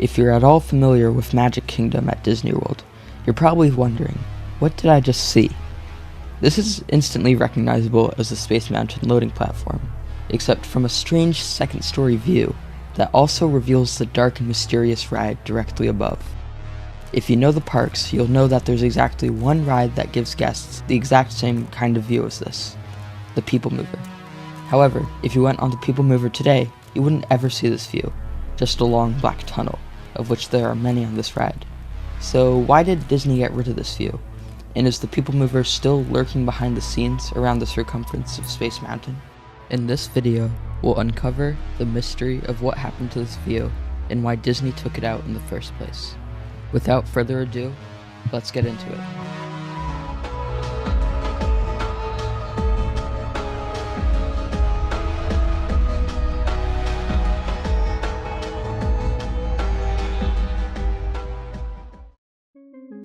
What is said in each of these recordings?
If you're at all familiar with Magic Kingdom at Disney World, you're probably wondering, what did I just see? This is instantly recognizable as the Space Mountain loading platform, except from a strange second-story view that also reveals the dark and mysterious ride directly above. If you know the parks, you'll know that there's exactly one ride that gives guests the exact same kind of view as this, the People Mover. However, if you went on the People Mover today, you wouldn't ever see this view, just a long black tunnel, of which there are many on this ride. So why did Disney get rid of this view? And is the People Mover still lurking behind the scenes around the circumference of Space Mountain? In this video, we'll uncover the mystery of what happened to this view and why Disney took it out in the first place. Without further ado, let's get into it.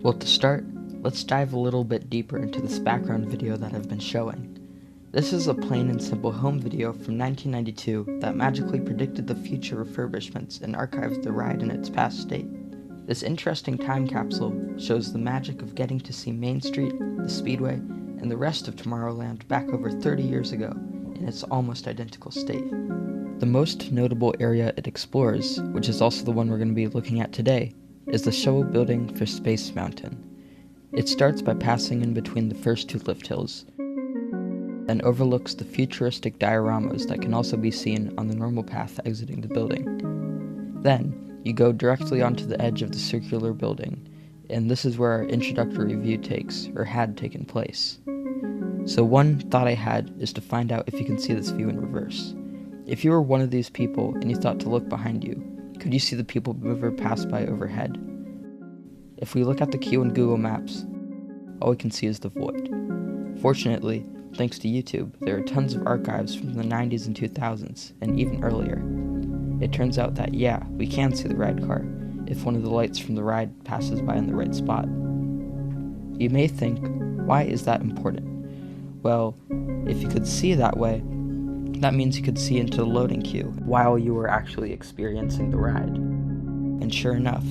Well, to start, let's dive a little bit deeper into this background video that I've been showing. This is a plain and simple home video from 1992 that magically predicted the future refurbishments and archived the ride in its past state. This interesting time capsule shows the magic of getting to see Main Street, the Speedway, and the rest of Tomorrowland back over 30 years ago in its almost identical state. The most notable area it explores, which is also the one we're going to be looking at today, is the show building for Space Mountain. It starts by passing in between the first two lift hills, then overlooks the futuristic dioramas that can also be seen on the normal path exiting the building. Then, you go directly onto the edge of the circular building, and this is where our introductory view had taken place. So one thought I had is to find out if you can see this view in reverse. If you were one of these people and you thought to look behind you, could you see the People Mover pass by overhead? If we look at the queue in Google Maps, all we can see is the void. Fortunately, thanks to YouTube, there are tons of archives from the 90s and 2000s, and even earlier. It turns out that, yeah, we can see the ride car, if one of the lights from the ride passes by in the right spot. You may think, why is that important? Well, if you could see that way, that means you could see into the loading queue while you were actually experiencing the ride. And sure enough,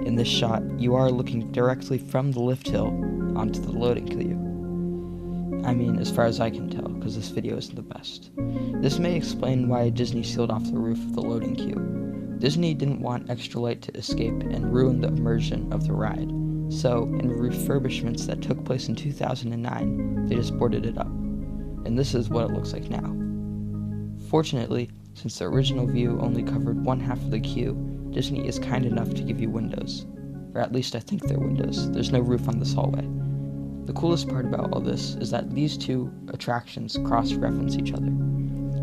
in this shot, you are looking directly from the lift hill onto the loading queue. I mean, as far as I can tell, because this video isn't the best. This may explain why Disney sealed off the roof of the loading queue. Disney didn't want extra light to escape and ruin the immersion of the ride. So, in refurbishments that took place in 2009, they just boarded it up. And this is what it looks like now. Fortunately, since the original view only covered one half of the queue, Disney is kind enough to give you windows. Or at least I think they're windows. There's no roof on this hallway. The coolest part about all this is that these two attractions cross-reference each other.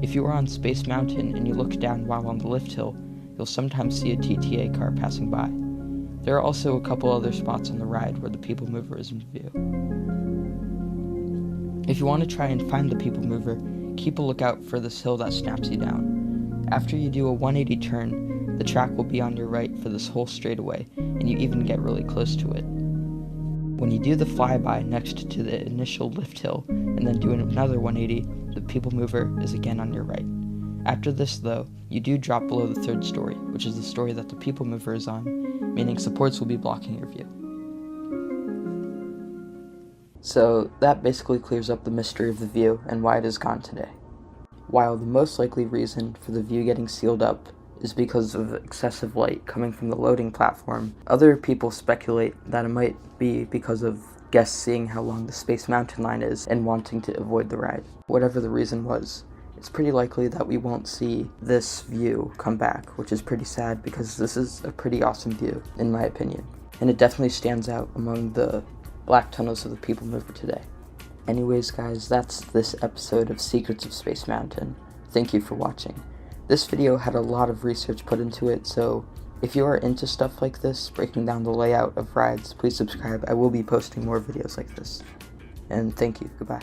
If you are on Space Mountain and you look down while on the lift hill, you'll sometimes see a TTA car passing by. There are also a couple other spots on the ride where the People Mover is in view. If you want to try and find the People Mover, keep a lookout for this hill that snaps you down. After you do a 180 turn, the track will be on your right for this whole straightaway, and you even get really close to it. When you do the flyby next to the initial lift hill, and then do another 180, the People Mover is again on your right. After this, though, you do drop below the third story, which is the story that the People Mover is on, meaning supports will be blocking your view. So that basically clears up the mystery of the view and why it is gone today. While the most likely reason for the view getting sealed up is because of excessive light coming from the loading platform, other people speculate that it might be because of guests seeing how long the Space Mountain line is and wanting to avoid the ride. Whatever the reason was, it's pretty likely that we won't see this view come back, which is pretty sad because this is a pretty awesome view, in my opinion. And it definitely stands out among the black tunnels of the People Mover today. Anyways guys, that's this episode of Secrets of Space Mountain. Thank you for watching. This video had a lot of research put into it, so if you are into stuff like this, breaking down the layout of rides, please subscribe. I will be posting more videos like this. And thank you. Goodbye.